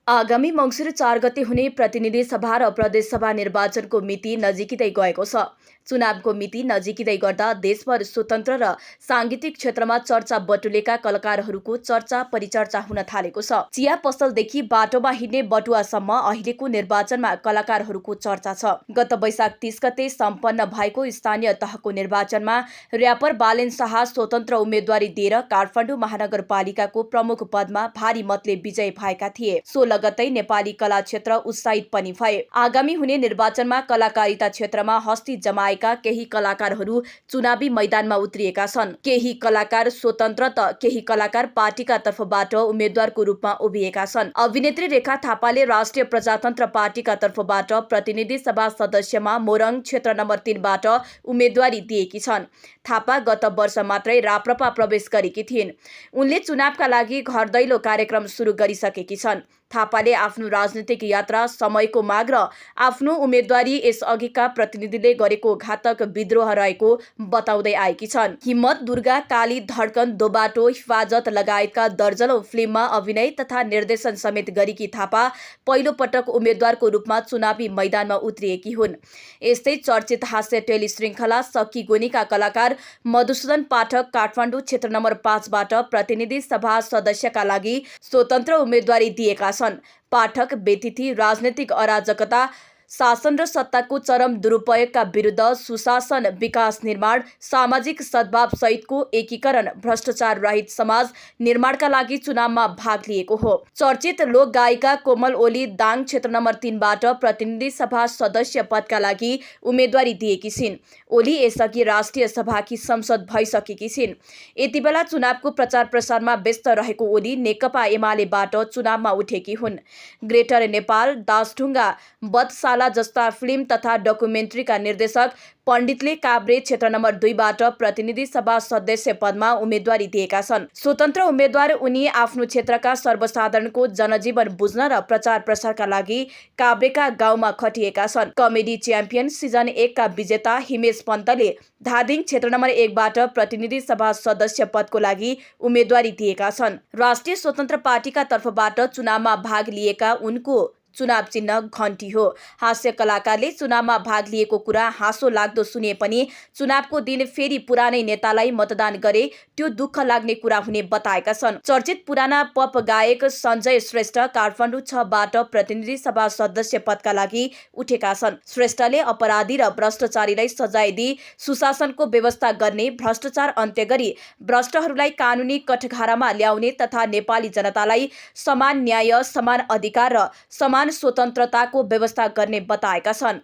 आगामी मङ्सिर 4 गते हुने प्रतिनिधि सभा र प्रदेश सभा निर्वाचनको मिति नजिकिँदै गएको छ। चुनावको मिति नजिकिँदै गर्दा देशभर स्वतन्त्र र साङ्गीतिक क्षेत्रमा चर्चा बटुलेका कलाकारहरूको चर्चा परिचर्चा हुन थालेको छ। चिया पसलदेखि बाटोमा हिँड्ने बटुवासम्म अहिलेको निर्वाचनमा कलाकारहरूको चर्चा छ। गत वैशाख 30 गते सम्पन्न भएको स्थानीय तहको निर्वाचनमा र्यापर बालेन शाह स्वतन्त्र उम्मेदवारी दिएर काठमाडौँ महानगरपालिकाको प्रमुख पदमा भारी मतले विजय भएका थिए। लगतै नेपाली कला क्षेत्र उत्साहित पनि भए। आगामी हुने निर्वाचनमा कलाकारिता क्षेत्रमा हस्ती जमाएका केही कलाकारहरू चुनावी मैदानमा उत्रिएका छन्। केही कलाकार स्वतन्त्र त केही कलाकार पार्टीका तर्फबाट उम्मेद्वारको रूपमा उभिएका छन्। अभिनेत्री रेखा थापाले राष्ट्रिय प्रजातन्त्र पार्टीका तर्फबाट प्रतिनिधि सभा सदस्यमा मोरङ क्षेत्र नम्बर 3 बाट उम्मेदवारी दिएकी छन्। थापा गत वर्ष मात्रै राप्रपा प्रवेश गरेकी थिइन्। उनले चुनावका लागि घर दैलो कार्यक्रम सुरु गरिसकेकी छन्। थापाले आफ्नो राजनीतिक यात्रा, समयको माग र आफ्नो उम्मेदवारी यसअघिका प्रतिनिधिले गरेको घातक विद्रोह रहेको बताउँदै आएकी छन्। हिम्मत, दुर्गा, काली, धड्कन, दोबाटो, हिफाजत लगायतका दर्जनौं फिल्ममा अभिनय तथा निर्देशन समेत गरेकी थापा पहिलो पटक उम्मेद्वारको रूपमा चुनावी मैदानमा उत्रिएकी हुन्। यस्तै चर्चित हास्य टेलिश्रृङ्खला सकी गोनीका कलाकार मधुसूदन पाठक काठमाडौँ क्षेत्र नम्बर 5 बाट प्रतिनिधि सभा सदस्यका लागि स्वतन्त्र उम्मेदवारी दिएका छन्। पाठक व्यतिथि राजनीतिक अराजकता, शासन र सत्ताको चरम दुरुपयोगका विरुद्ध सुशासन, विकास निर्माण, सामाजिक सद्भाव सहितको एकीकरण, भ्रष्टाचार रहित समाज निर्माणका लागि चुनावमा भाग लिएको हो। चर्चित लोक गायिका कोमल ओली दाङ क्षेत्र नम्बर 3 बाट प्रतिनिधि सभा सदस्य पदका लागि उम्मेदवारी दिएकी छिन्। ओली यसअघि राष्ट्रिय सभाकी संसद भइसकेकी छिन्। यति बेला चुनावको प्रचार प्रसारमा व्यस्त रहेको ओली नेकपा एमालेबाट चुनावमा उठेकी हुन्। ग्रेटर नेपाल, दासढुङ्गा, बधशाला जस्ता फिल्म तथा डकुमेन्ट्रीका निर्देशक पण्डितले काभ्रे क्षेत्र नम्बर 2 बाट प्रतिनिधि सभा सदस्य पदमा उम्मेदवारी दिएका छन्। स्वतन्त्र उम्मेद्वार उनी आफ्नो क्षेत्रका सर्वसाधारणको जनजीवन बुझ्न र प्रचार प्रसारका लागि काभ्रेका गाउँमा खटिएका छन्। कमेडी च्याम्पियन सिजन 1 का विजेता हिमेश पन्तले धादिङ क्षेत्र नम्बर 1 बाट प्रतिनिधि सभा सदस्य पदको लागि उम्मेदवारी दिएका छन्। राष्ट्रिय स्वतन्त्र पार्टीका तर्फबाट चुनावमा भाग लिएका उनको चुनाव चिन्ह घण्टी हो। हास्य कलाकारले चुनावमा भाग लिएको कुरा हाँसो लाग्दो सुने पनि चुनावको दिन फेरि पुरानै नेतालाई मतदान गरे त्यो दुःख लाग्ने कुरा हुने बताएका छन्। चर्चित पुराना पप गायक सञ्जय श्रेष्ठ काठमाडौँ 6 बाट प्रतिनिधि सभा सदस्य पदका लागि उठेका छन्। श्रेष्ठले अपराधी र भ्रष्टाचारीलाई सजाय दिई सुशासनको व्यवस्था गर्ने, भ्रष्टाचार अन्त्य गरी भ्रष्टहरूलाई कानुनी कठघरामा ल्याउने तथा नेपाली जनतालाई समान न्याय, समान अधिकार र समान स्वतन्त्रताको व्यवस्था गर्ने बताएका छन्।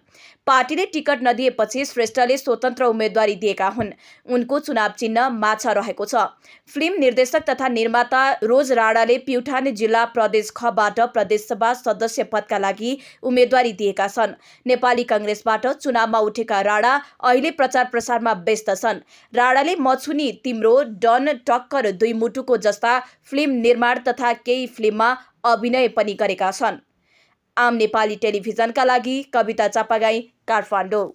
पार्टीले टिकट नदिएपछि श्रेष्ठले स्वतन्त्र उम्मेदवारी दिएका हुन्। उनको चुनाव चिन्ह माछा रहेको छ। फिल्म निर्देशक तथा निर्माता रोज राणाले प्युठान जिल्ला प्रदेश ख बाट प्रदेशसभा सदस्य पदका लागि उम्मेदवारी दिएका छन्। नेपाली कांग्रेसबाट चुनावमा उठेका राणा अहिले प्रचार प्रसारमा व्यस्त छन्। राणाले मछुनी, तिम्रो, डन, टक्कर, दुई मुटुको जस्ता फिल्म निर्माण तथा केही फिल्ममा अभिनय पनि गरेका छन्। आम नेपाली टेलिभिजनका लागि कविता चापागाई, काठमाडौँ।